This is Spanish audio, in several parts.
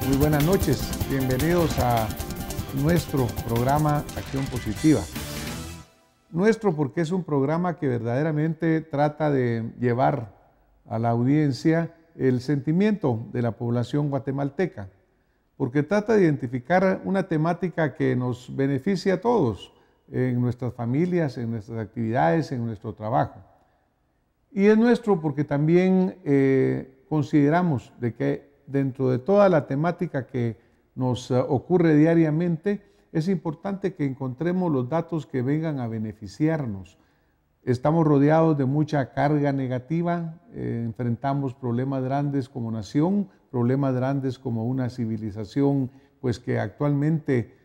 Muy buenas noches, bienvenidos a nuestro programa Acción Positiva. Nuestro porque es un programa que verdaderamente trata de llevar a la audiencia el sentimiento de la población guatemalteca, porque trata de identificar una temática que nos beneficia a todos en nuestras familias, en nuestras actividades, en nuestro trabajo. Y es nuestro porque también consideramos de que dentro de toda la temática que nos ocurre diariamente, es importante que encontremos los datos que vengan a beneficiarnos. Estamos rodeados de mucha carga negativa, enfrentamos problemas grandes como nación, problemas grandes como una civilización pues que actualmente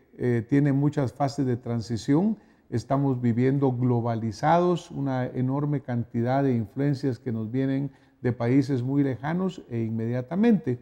tiene muchas fases de transición. Estamos viviendo globalizados, una enorme cantidad de influencias que nos vienen de países muy lejanos e inmediatamente.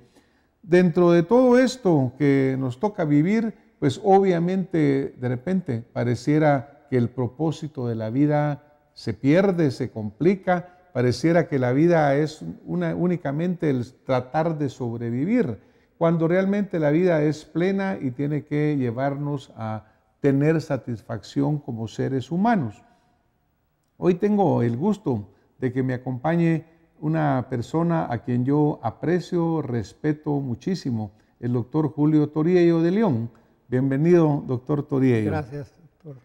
Dentro de todo esto que nos toca vivir, pues obviamente de repente pareciera que el propósito de la vida se pierde, se complica, pareciera que la vida es únicamente el tratar de sobrevivir, cuando realmente la vida es plena y tiene que llevarnos a tener satisfacción como seres humanos. Hoy tengo el gusto de que me acompañe una persona a quien yo aprecio, respeto muchísimo, el doctor Julio Toriello de León. Bienvenido, doctor Toriello. Gracias, doctor.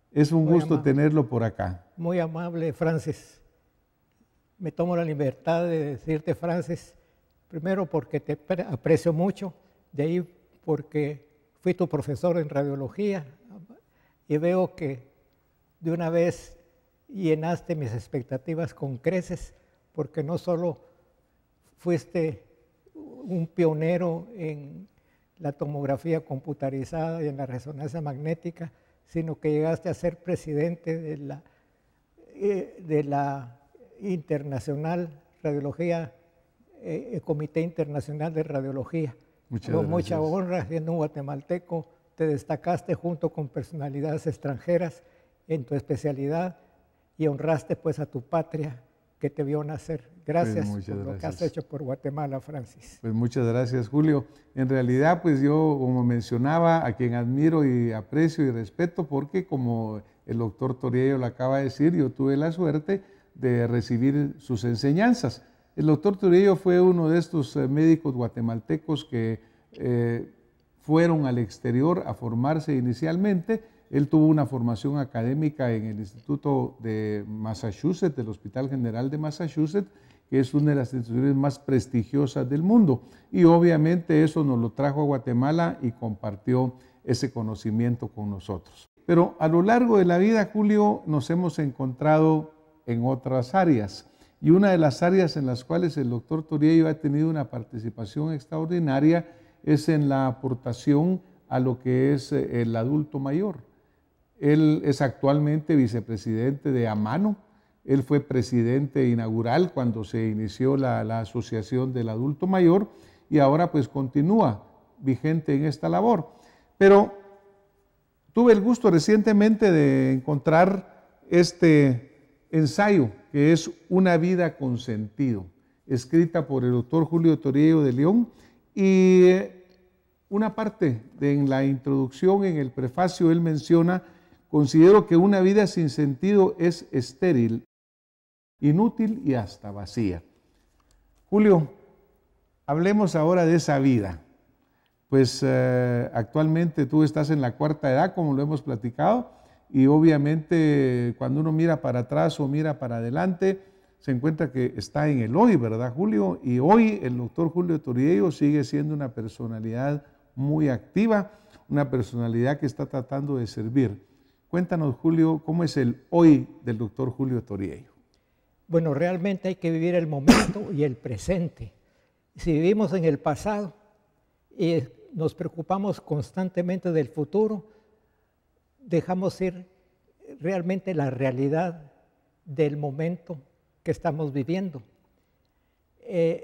Es un gusto tenerlo por acá. Muy amable, Francis. Me tomo la libertad de decirte, Francis, primero porque te aprecio mucho, de ahí porque fui tu profesor en radiología y veo que de una vez llenaste mis expectativas con creces, porque no solo fuiste un pionero en la tomografía computarizada y en la resonancia magnética, sino que llegaste a ser presidente de la Internacional Radiología, el Comité Internacional de Radiología. Con mucha honra, siendo un guatemalteco, te destacaste junto con personalidades extranjeras en tu especialidad y honraste pues a tu patria que te vio nacer. Gracias por lo que has hecho por Guatemala, Francis. Pues muchas gracias, Julio. En realidad, pues yo, como mencionaba, a quien admiro y aprecio y respeto, porque como el doctor Toriello lo acaba de decir, yo tuve la suerte de recibir sus enseñanzas. El doctor Toriello fue uno de estos médicos guatemaltecos que fueron al exterior a formarse inicialmente. Él tuvo una formación académica en el Instituto de Massachusetts, del Hospital General de Massachusetts, que es una de las instituciones más prestigiosas del mundo. Y obviamente eso nos lo trajo a Guatemala y compartió ese conocimiento con nosotros. Pero a lo largo de la vida, Julio, nos hemos encontrado en otras áreas. Y una de las áreas en las cuales el doctor Toriello ha tenido una participación extraordinaria es en la aportación a lo que es el adulto mayor. Él es actualmente vicepresidente de AMANO. Él fue presidente inaugural cuando se inició la Asociación del Adulto Mayor y ahora pues continúa vigente en esta labor. Pero tuve el gusto recientemente de encontrar este ensayo que es Una vida con sentido, escrita por el doctor Julio Toriello de León, y una parte en la introducción, en el prefacio, él menciona: considero que una vida sin sentido es estéril, inútil y hasta vacía. Julio, hablemos ahora de esa vida. Pues actualmente tú estás en la cuarta edad, como lo hemos platicado, y obviamente cuando uno mira para atrás o mira para adelante, se encuentra que está en el hoy, ¿verdad, Julio? Y hoy el doctor Julio Toriello sigue siendo una personalidad muy activa, una personalidad que está tratando de servir. Cuéntanos, Julio, ¿cómo es el hoy del doctor Julio Toriello? Bueno, realmente hay que vivir el momento y el presente. Si vivimos en el pasado y nos preocupamos constantemente del futuro, dejamos ir realmente la realidad del momento que estamos viviendo.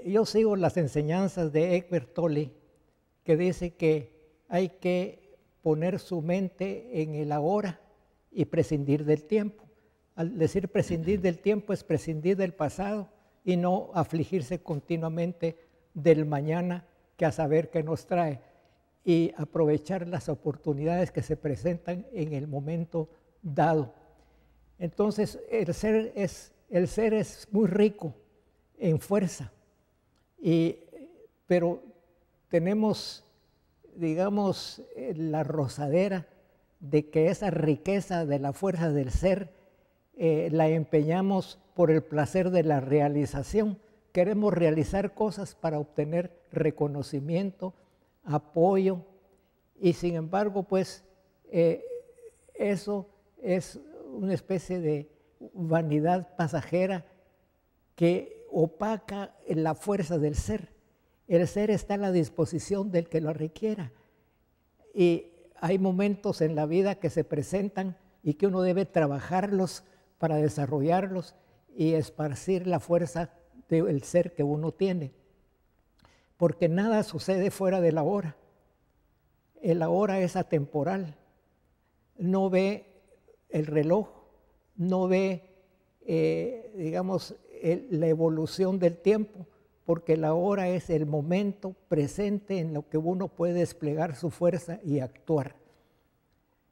Yo sigo las enseñanzas de Eckhart Tolle, que dice que hay que poner su mente en el ahora y prescindir del tiempo. Al decir prescindir del tiempo es prescindir del pasado y no afligirse continuamente del mañana, que a saber qué nos trae. y aprovechar las oportunidades que se presentan en el momento dado. Entonces, el ser es muy rico en fuerza, pero tenemos, digamos, la rozadera de que esa riqueza de la fuerza del ser la empeñamos por el placer de la realización. Queremos realizar cosas para obtener reconocimiento, apoyo, y sin embargo, pues, eso es una especie de vanidad pasajera que opaca la fuerza del ser. El ser está a la disposición del que lo requiera. Y hay momentos en la vida que se presentan y que uno debe trabajarlos para desarrollarlos y esparcir la fuerza del ser que uno tiene. Porque nada sucede fuera del ahora. El ahora es atemporal. No ve el reloj, no ve, digamos, la evolución del tiempo, porque el ahora es el momento presente en lo que uno puede desplegar su fuerza y actuar.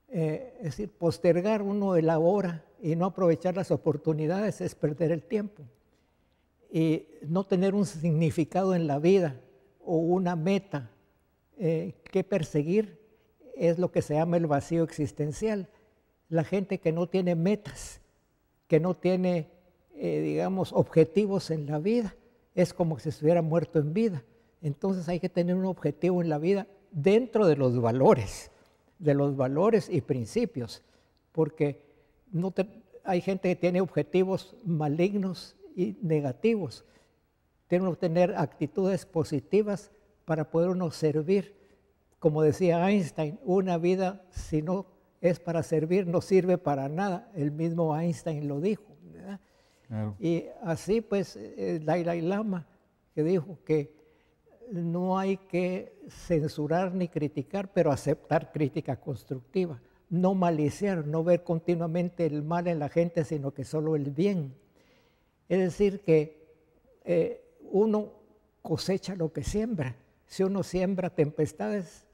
Es decir, postergar uno el ahora y no aprovechar las oportunidades es perder el tiempo. Y no tener un significado en la vida o una meta que perseguir es lo que se llama el vacío existencial. La gente que no tiene metas, que no tiene, digamos, objetivos en la vida, es como si estuviera muerto en vida. Entonces hay que tener un objetivo en la vida dentro de los valores y principios, porque hay gente que tiene objetivos malignos y negativos. Tiene que tener actitudes positivas para poder uno servir. Como decía Einstein, una vida si no es para servir no sirve para nada. El mismo Einstein lo dijo, ¿verdad? Claro. Y así pues Dalai Lama, que dijo que no hay que censurar ni criticar, pero aceptar crítica constructiva. No maliciar, no ver continuamente el mal en la gente, sino que solo el bien. Es decir, que uno cosecha lo que siembra. Si uno siembra tempestades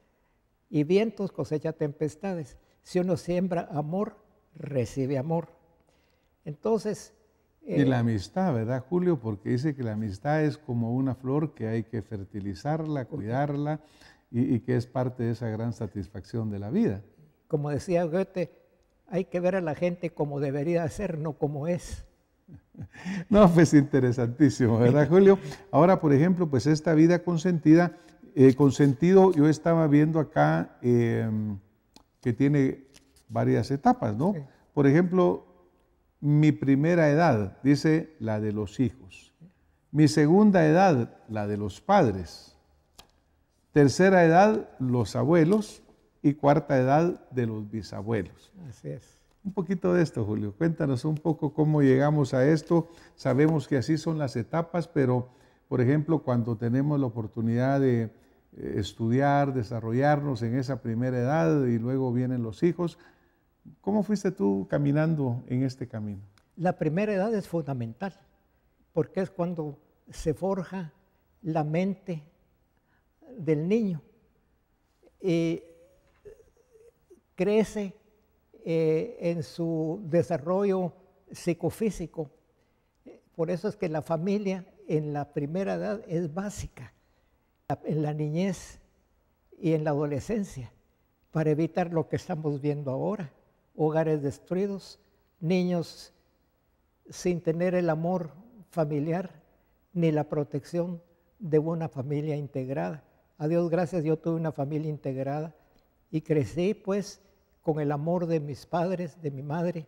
y vientos, cosecha tempestades. Si uno siembra amor, recibe amor. Entonces... y la amistad, ¿verdad, Julio? Porque dice que la amistad es como una flor que hay que fertilizarla, cuidarla, y que es parte de esa gran satisfacción de la vida. Como decía Goethe, hay que ver a la gente como debería ser, no como es. No, pues interesantísimo, ¿verdad, Julio? Ahora, por ejemplo, pues esta vida consentida, consentido, yo estaba viendo acá que tiene varias etapas, ¿no? Sí. Por ejemplo, mi primera edad, dice la de los hijos. Mi segunda edad, la de los padres. Tercera edad, los abuelos. Y cuarta edad, de los bisabuelos. Así es. Un poquito de esto, Julio. Cuéntanos un poco cómo llegamos a esto. Sabemos que así son las etapas, pero, por ejemplo, cuando tenemos la oportunidad de estudiar, desarrollarnos en esa primera edad y luego vienen los hijos, ¿cómo fuiste tú caminando en este camino? La primera edad es fundamental, porque es cuando se forja la mente del niño y crece en su desarrollo psicofísico. Por eso es que la familia en la primera edad es básica, en la niñez y en la adolescencia, para evitar lo que estamos viendo ahora. Hogares destruidos, niños sin tener el amor familiar ni la protección de una familia integrada. A Dios gracias, yo tuve una familia integrada y crecí pues con el amor de mis padres, de mi madre,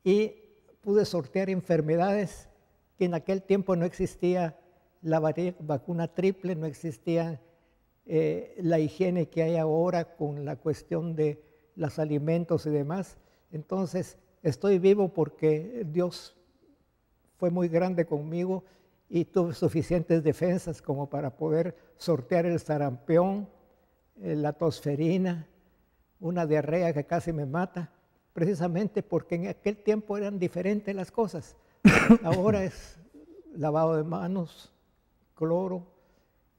y pude sortear enfermedades que en aquel tiempo no existía la vacuna triple, no existía la higiene que hay ahora con la cuestión de los alimentos y demás. Entonces, estoy vivo porque Dios fue muy grande conmigo y tuve suficientes defensas como para poder sortear el sarampión, la tosferina, una diarrea que casi me mata, precisamente porque en aquel tiempo eran diferentes las cosas. Ahora es lavado de manos, cloro,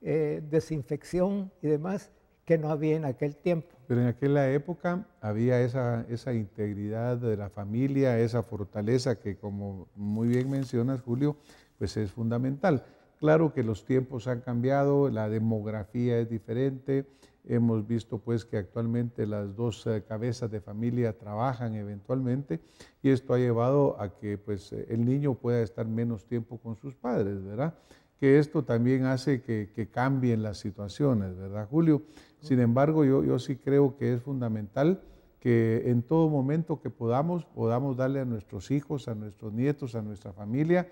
desinfección y demás, que no había en aquel tiempo. Pero en aquella época había esa integridad de la familia, esa fortaleza que, como muy bien mencionas, Julio, pues es fundamental. Claro que los tiempos han cambiado, la demografía es diferente. Hemos visto pues que actualmente las dos cabezas de familia trabajan eventualmente y esto ha llevado a que pues el niño pueda estar menos tiempo con sus padres, ¿verdad? Que esto también hace que cambien las situaciones, ¿verdad, Julio? Sin embargo, yo sí creo que es fundamental que en todo momento que podamos darle a nuestros hijos, a nuestros nietos, a nuestra familia,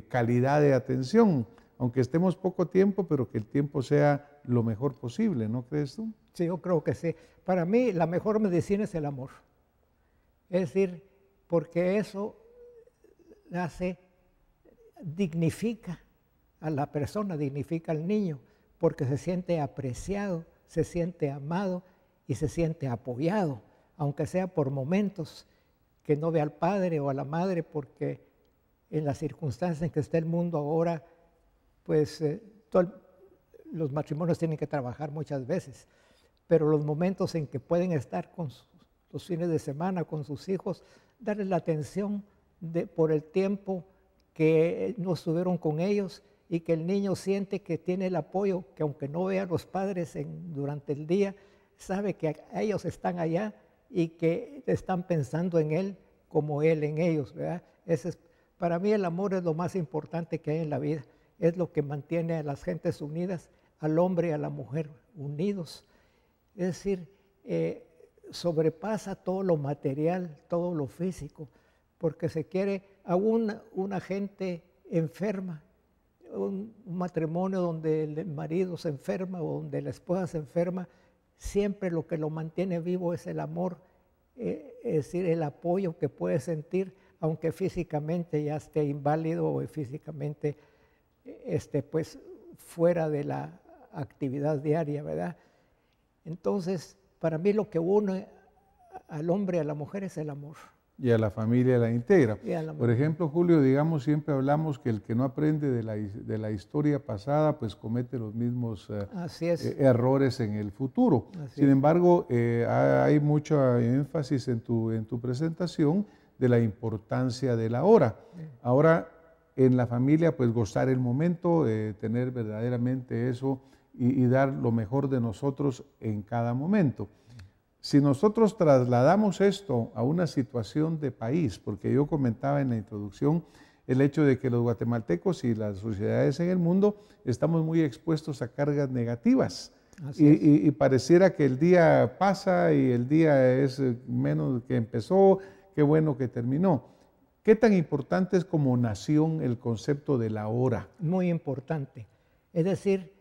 calidad de atención, aunque estemos poco tiempo, pero que el tiempo sea lo mejor posible, ¿no crees tú? Sí, yo creo que sí. Para mí la mejor medicina es el amor. Es decir, porque eso dignifica a la persona, dignifica al niño, porque se siente apreciado, se siente amado y se siente apoyado, aunque sea por momentos que no ve al padre o a la madre, porque en las circunstancias en que está el mundo ahora, pues los matrimonios tienen que trabajar muchas veces, pero los momentos en que pueden estar con los fines de semana con sus hijos, darles la atención por el tiempo que no estuvieron con ellos y que el niño siente que tiene el apoyo, que aunque no vea a los padres durante el día, sabe que ellos están allá y que están pensando en él como él en ellos, ¿verdad? Para mí el amor es lo más importante que hay en la vida, es lo que mantiene a las gentes unidas, al hombre y a la mujer unidos. Es decir, sobrepasa todo lo material, todo lo físico, porque se quiere a una gente enferma, un matrimonio donde el marido se enferma o donde la esposa se enferma, siempre lo que lo mantiene vivo es el amor, es decir, el apoyo que puede sentir, aunque físicamente ya esté inválido o físicamente pues fuera de la actividad diaria, ¿verdad? Entonces, para mí lo que une al hombre y a la mujer es el amor. Y a la familia la integra. La Por ejemplo, Julio, digamos, siempre hablamos que el que no aprende de la historia pasada, pues comete los mismos errores en el futuro. Sin embargo, hay mucho énfasis en tu presentación de la importancia del ahora. Ahora, en la familia, pues gozar el momento, tener verdaderamente eso y dar lo mejor de nosotros en cada momento. Si nosotros trasladamos esto a una situación de país, porque yo comentaba en la introducción el hecho de que los guatemaltecos y las sociedades en el mundo estamos muy expuestos a cargas negativas y pareciera que el día pasa y el día es menos que empezó, qué bueno que terminó. ¿Qué tan importante es como nación el concepto del ahora? Muy importante. Es decir,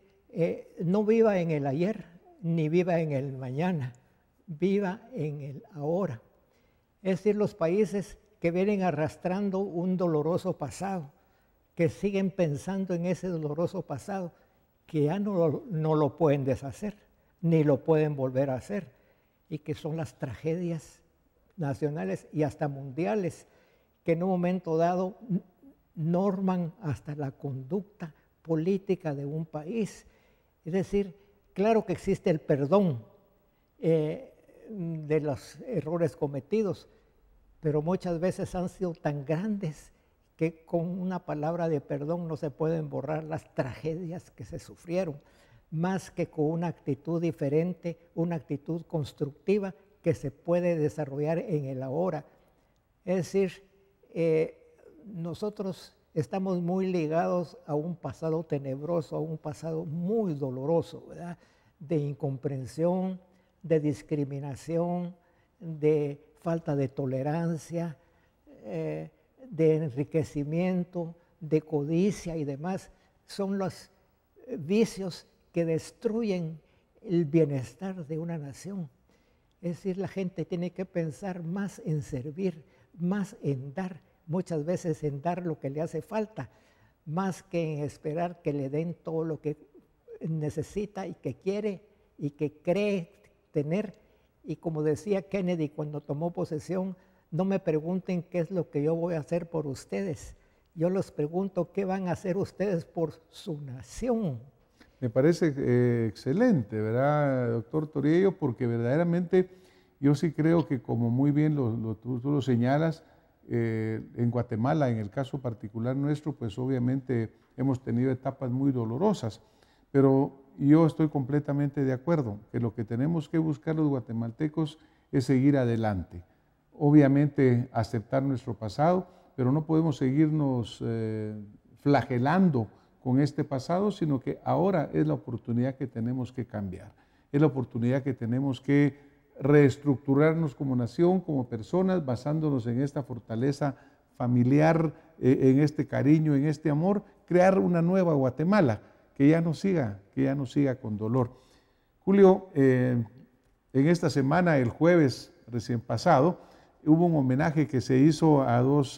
no viva en el ayer ni viva en el mañana. Viva en el ahora. Es decir, los países que vienen arrastrando un doloroso pasado, que siguen pensando en ese doloroso pasado, que ya no lo pueden deshacer, ni lo pueden volver a hacer, y que son las tragedias nacionales y hasta mundiales, que en un momento dado norman hasta la conducta política de un país. Es decir, claro que existe el perdón, de los errores cometidos, pero muchas veces han sido tan grandes que con una palabra de perdón no se pueden borrar las tragedias que se sufrieron, más que con una actitud diferente, una actitud constructiva que se puede desarrollar en el ahora. Es decir, nosotros estamos muy ligados a un pasado tenebroso, a un pasado muy doloroso, ¿verdad? De incomprensión, de discriminación, de falta de tolerancia, de enriquecimiento, de codicia y demás. Son los vicios que destruyen el bienestar de una nación. Es decir, la gente tiene que pensar más en servir, más en dar, muchas veces en dar lo que le hace falta, más que en esperar que le den todo lo que necesita y que quiere y que cree tener. Y como decía Kennedy cuando tomó posesión, no me pregunten qué es lo que yo voy a hacer por ustedes. Yo les pregunto qué van a hacer ustedes por su nación. Me parece excelente, ¿verdad, doctor Toriello? Porque verdaderamente yo sí creo que, como muy bien tú lo señalas, en Guatemala, en el caso particular nuestro, pues obviamente hemos tenido etapas muy dolorosas, pero yo estoy completamente de acuerdo que lo que tenemos que buscar los guatemaltecos es seguir adelante. Obviamente aceptar nuestro pasado, pero no podemos seguirnos flagelando con este pasado, sino que ahora es la oportunidad que tenemos que cambiar, es la oportunidad que tenemos que reestructurarnos como nación, como personas, basándonos en esta fortaleza familiar, en este cariño, en este amor, crear una nueva Guatemala que ya no siga con dolor. Julio, en esta semana, el jueves recién pasado, hubo un homenaje que se hizo a dos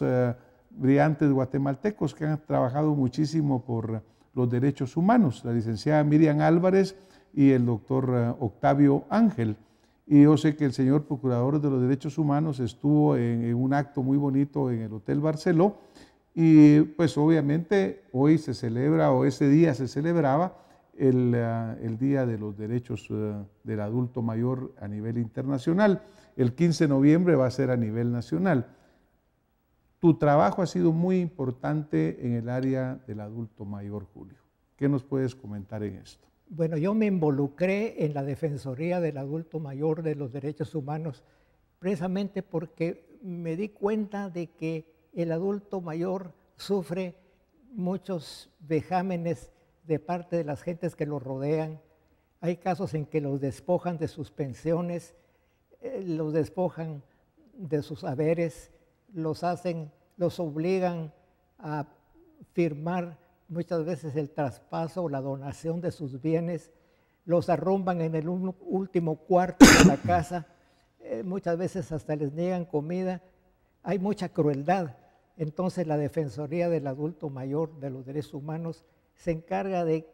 brillantes guatemaltecos que han trabajado muchísimo por los derechos humanos, la licenciada Miriam Álvarez y el doctor Octavio Ángel. Y yo sé que el señor Procurador de los Derechos Humanos estuvo en un acto muy bonito en el Hotel Barceló, y pues obviamente hoy se celebra, o ese día se celebraba, el Día de los Derechos del Adulto Mayor a nivel internacional. El 15 de noviembre va a ser a nivel nacional. Tu trabajo ha sido muy importante en el área del adulto mayor, Julio. ¿Qué nos puedes comentar en esto? Bueno, yo me involucré en la Defensoría del Adulto Mayor de los Derechos Humanos precisamente porque me di cuenta de que el adulto mayor sufre muchos vejámenes de parte de las gentes que lo rodean. Hay casos en que los despojan de sus pensiones, los despojan de sus haberes, los obligan a firmar muchas veces el traspaso o la donación de sus bienes, los arrumban en el último cuarto de la casa, muchas veces hasta les niegan comida. Hay mucha crueldad. Entonces la Defensoría del Adulto Mayor de los Derechos Humanos se encarga de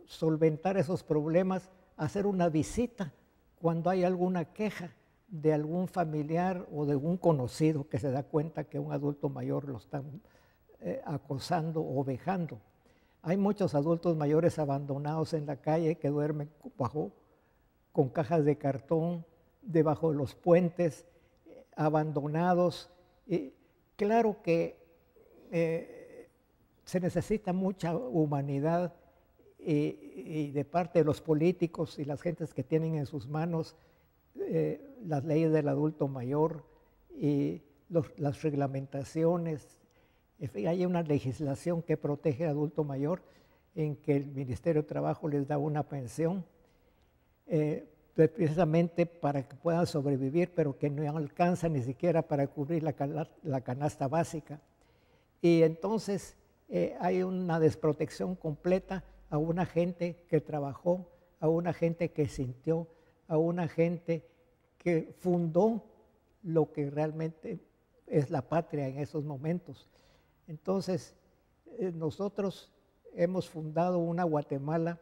solventar esos problemas, hacer una visita cuando hay alguna queja de algún familiar o de algún conocido que se da cuenta que un adulto mayor lo está acosando o vejando. Hay muchos adultos mayores abandonados en la calle que duermen con cajas de cartón, debajo de los puentes, abandonados. Y claro que se necesita mucha humanidad y de parte de los políticos y las gentes que tienen en sus manos las leyes del adulto mayor y las reglamentaciones. Hay una legislación que protege al adulto mayor en que el Ministerio de Trabajo les da una pensión precisamente para que puedan sobrevivir, pero que no alcanza ni siquiera para cubrir la canasta básica. Y entonces hay una desprotección completa a una gente que trabajó, a una gente que sintió, a una gente que fundó lo que realmente es la patria en esos momentos. Entonces, nosotros hemos fundado una Guatemala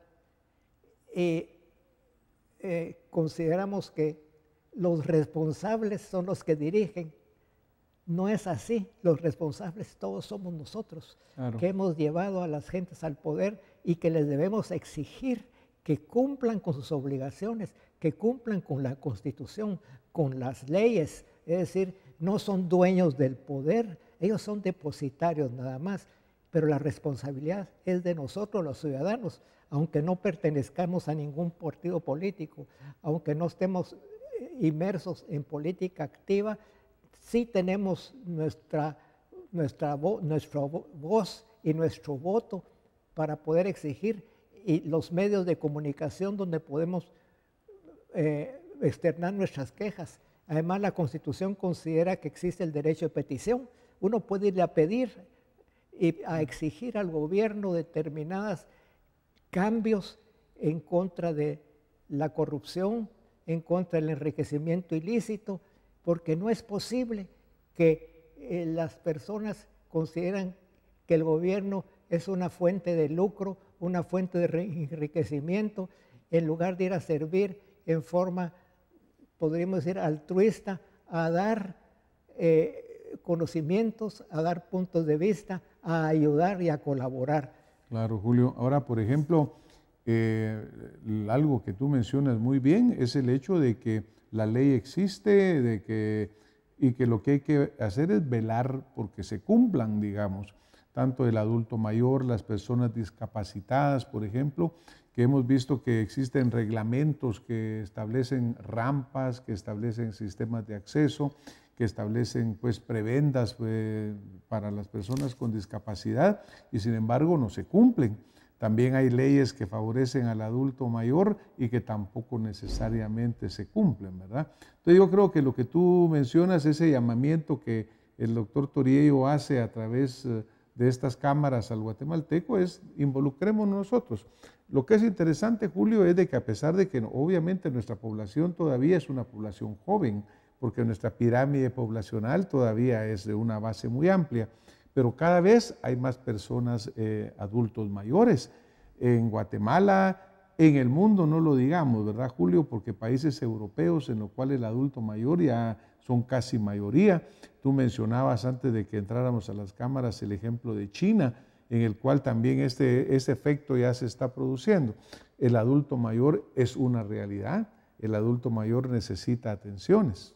y consideramos que los responsables son los que dirigen. No es así, los responsables todos somos nosotros, claro, que hemos llevado a las gentes al poder y que les debemos exigir que cumplan con sus obligaciones, que cumplan con la Constitución, con las leyes. Es decir, no son dueños del poder, ellos son depositarios nada más, pero la responsabilidad es de nosotros los ciudadanos, aunque no pertenezcamos a ningún partido político, aunque no estemos inmersos en política activa, sí tenemos nuestra voz y nuestro voto para poder exigir, y los medios de comunicación donde podemos externar nuestras quejas. Además, la Constitución considera que existe el derecho de petición. Uno puede irle a pedir y a exigir al gobierno determinados cambios en contra de la corrupción, en contra del enriquecimiento ilícito, porque no es posible que las personas consideran que el gobierno es una fuente de lucro, una fuente de enriquecimiento, en lugar de ir a servir en forma, podríamos decir, altruista, a dar conocimientos, a dar puntos de vista, a ayudar y a colaborar. Claro, Julio. Ahora, por ejemplo, algo que tú mencionas muy bien es el hecho de que la ley existe y que lo que hay que hacer es velar porque se cumplan, digamos, tanto el adulto mayor, las personas discapacitadas, por ejemplo, que hemos visto que existen reglamentos que establecen rampas, que establecen sistemas de acceso, que establecen pues prebendas para las personas con discapacidad y sin embargo no se cumplen. También hay leyes que favorecen al adulto mayor y que tampoco necesariamente se cumplen, ¿verdad? Entonces yo creo que lo que tú mencionas, ese llamamiento que el doctor Toriello hace a través de estas cámaras al guatemalteco es involucrémonos nosotros. Lo que es interesante, Julio, es de que a pesar de que obviamente nuestra población todavía es una población joven, porque nuestra pirámide poblacional todavía es de una base muy amplia, pero cada vez hay más personas adultos mayores. En Guatemala, en el mundo no lo digamos, ¿verdad, Julio? Porque países europeos en los cuales el adulto mayor ya son casi mayoría. Tú mencionabas antes de que entráramos a las cámaras el ejemplo de China, en el cual también este efecto ya se está produciendo. El adulto mayor es una realidad, el adulto mayor necesita atenciones.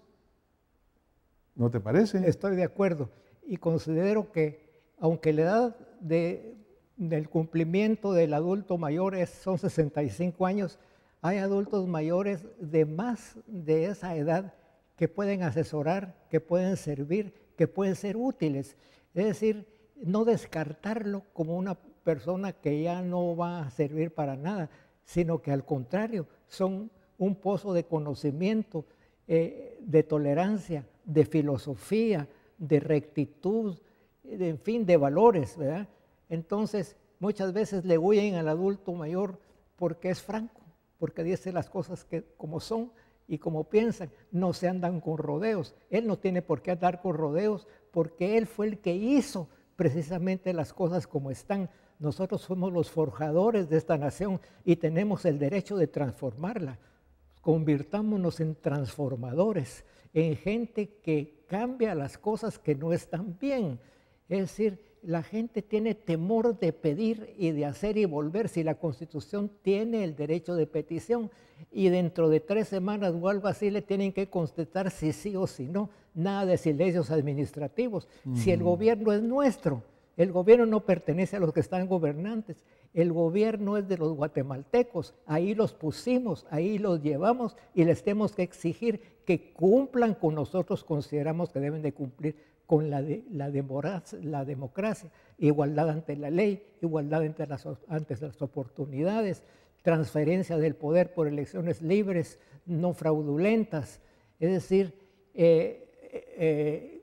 ¿No te parece? Estoy de acuerdo. Y considero que, aunque la edad del cumplimiento del adulto mayor son 65 años, hay adultos mayores de más de esa edad que pueden asesorar, que pueden servir, que pueden ser útiles. Es decir, no descartarlo como una persona que ya no va a servir para nada, sino que al contrario, son un pozo de conocimiento, de tolerancia, de filosofía, de rectitud, en fin, de valores, ¿verdad? Entonces, muchas veces le huyen al adulto mayor porque es franco, porque dice las cosas como son y como piensan, no se andan con rodeos. Él no tiene por qué andar con rodeos porque él fue el que hizo precisamente las cosas como están. Nosotros somos los forjadores de esta nación y tenemos el derecho de transformarla. Convirtámonos en transformadores, en gente que cambia las cosas que no están bien. Es decir, la gente tiene temor de pedir y de hacer y volver si la Constitución tiene el derecho de petición y dentro de 3 semanas o algo así le tienen que contestar si sí o si no. Nada de silencios administrativos. Si el gobierno es nuestro, el gobierno no pertenece a los que están gobernantes. El gobierno es de los guatemaltecos, ahí los pusimos, ahí los llevamos y les tenemos que exigir que cumplan con nosotros, consideramos que deben de cumplir con la democracia, igualdad ante la ley, igualdad ante las oportunidades, transferencia del poder por elecciones libres, no fraudulentas, es decir,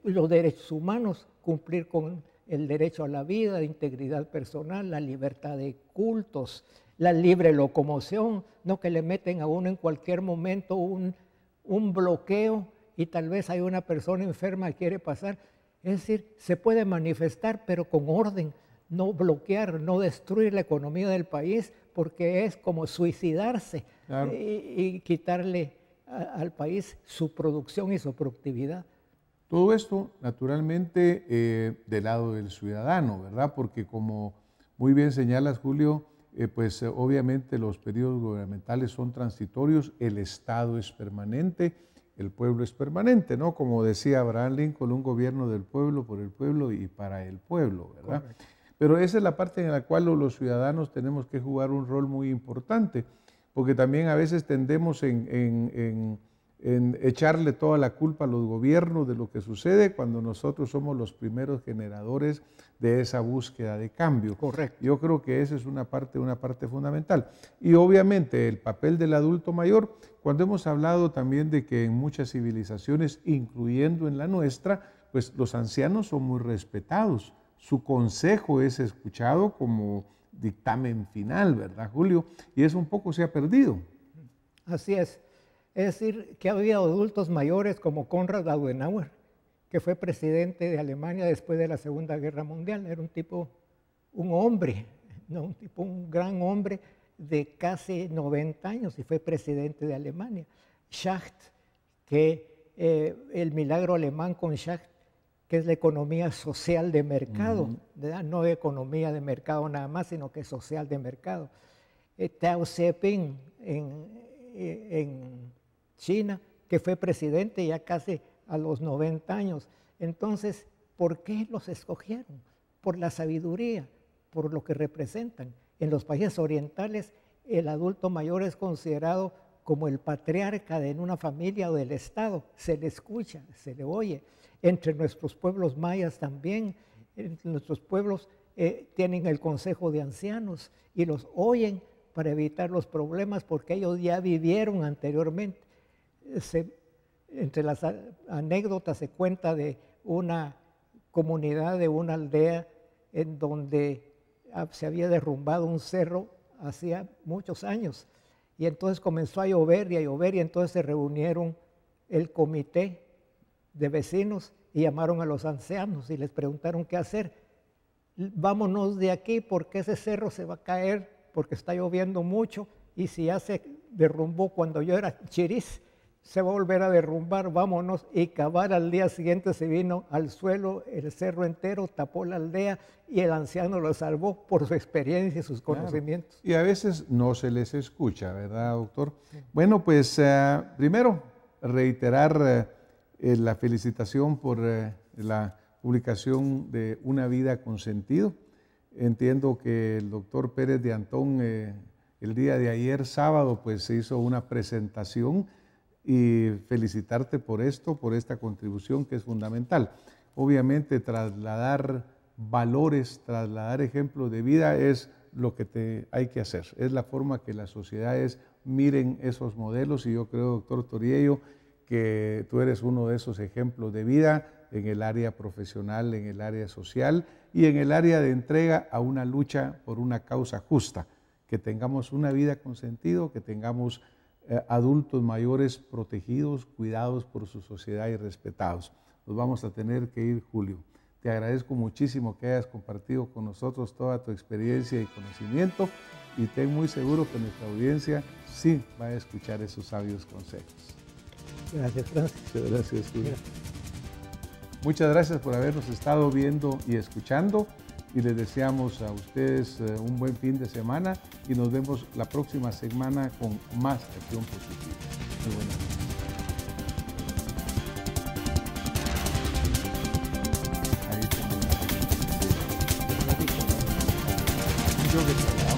los derechos humanos, cumplir con el derecho a la vida, la integridad personal, la libertad de cultos, la libre locomoción, no que le meten a uno en cualquier momento un bloqueo y tal vez hay una persona enferma que quiere pasar. Es decir, se puede manifestar pero con orden, no bloquear, no destruir la economía del país porque es como suicidarse. Claro. y quitarle al país su producción y su productividad. Todo esto, naturalmente, del lado del ciudadano, ¿verdad? Porque como muy bien señalas, Julio, pues obviamente los periodos gubernamentales son transitorios, el Estado es permanente, el pueblo es permanente, ¿no? Como decía Abraham Lincoln, un gobierno del pueblo, por el pueblo y para el pueblo, ¿verdad? Correcto. Pero esa es la parte en la cual los ciudadanos tenemos que jugar un rol muy importante, porque también a veces tendemos en echarle toda la culpa a los gobiernos de lo que sucede cuando nosotros somos los primeros generadores de esa búsqueda de cambio. Correcto. Yo creo que esa es una parte fundamental. Y obviamente el papel del adulto mayor, cuando hemos hablado también de que en muchas civilizaciones, incluyendo en la nuestra, pues los ancianos son muy respetados. Su consejo es escuchado como dictamen final, ¿verdad, Julio? Y eso un poco se ha perdido. Así es. Es decir, que ha habido adultos mayores como Konrad Adenauer, que fue presidente de Alemania después de la Segunda Guerra Mundial. Era un hombre, ¿no? un gran hombre de casi 90 años y fue presidente de Alemania. Schacht, que el milagro alemán con Schacht, que es la economía social de mercado, ¿verdad? No economía de mercado nada más, sino que social de mercado. Deng Xiaoping en China, que fue presidente ya casi a los 90 años. Entonces, ¿por qué los escogieron? Por la sabiduría, por lo que representan. En los países orientales, el adulto mayor es considerado como el patriarca de una familia o del Estado. Se le escucha, se le oye. Entre nuestros pueblos mayas también, nuestros pueblos tienen el consejo de ancianos y los oyen para evitar los problemas porque ellos ya vivieron anteriormente. Entre las anécdotas se cuenta de una comunidad, de una aldea en donde se había derrumbado un cerro hacía muchos años y entonces comenzó a llover y entonces se reunieron el comité de vecinos y llamaron a los ancianos y les preguntaron qué hacer. Vámonos de aquí porque ese cerro se va a caer porque está lloviendo mucho y si ya se derrumbó cuando yo era chiriz, se va a volver a derrumbar, vámonos. Y cabal al día siguiente se vino al suelo el cerro entero, tapó la aldea y el anciano lo salvó por su experiencia y sus conocimientos. Y a veces no se les escucha, ¿verdad, doctor? Sí. Bueno, pues primero reiterar la felicitación por la publicación de Una vida con sentido. Entiendo que el doctor Pérez de Antón el día de ayer, sábado, pues se hizo una presentación y felicitarte por esto, por esta contribución que es fundamental. Obviamente trasladar valores, trasladar ejemplos de vida es lo que hay que hacer. Es la forma que las sociedades miren esos modelos y yo creo, doctor Toriello, que tú eres uno de esos ejemplos de vida en el área profesional, en el área social y en el área de entrega a una lucha por una causa justa. Que tengamos una vida con sentido, que tengamos adultos mayores protegidos, cuidados por su sociedad y respetados. Nos vamos a tener que ir, Julio. Te agradezco muchísimo que hayas compartido con nosotros toda tu experiencia y conocimiento y ten muy seguro que nuestra audiencia sí va a escuchar esos sabios consejos. Gracias, Francis. Muchas gracias, Julio. Muchas gracias por habernos estado viendo y escuchando y les deseamos a ustedes un buen fin de semana y nos vemos la próxima semana con más acción positiva. Muy buenas noches. Ahí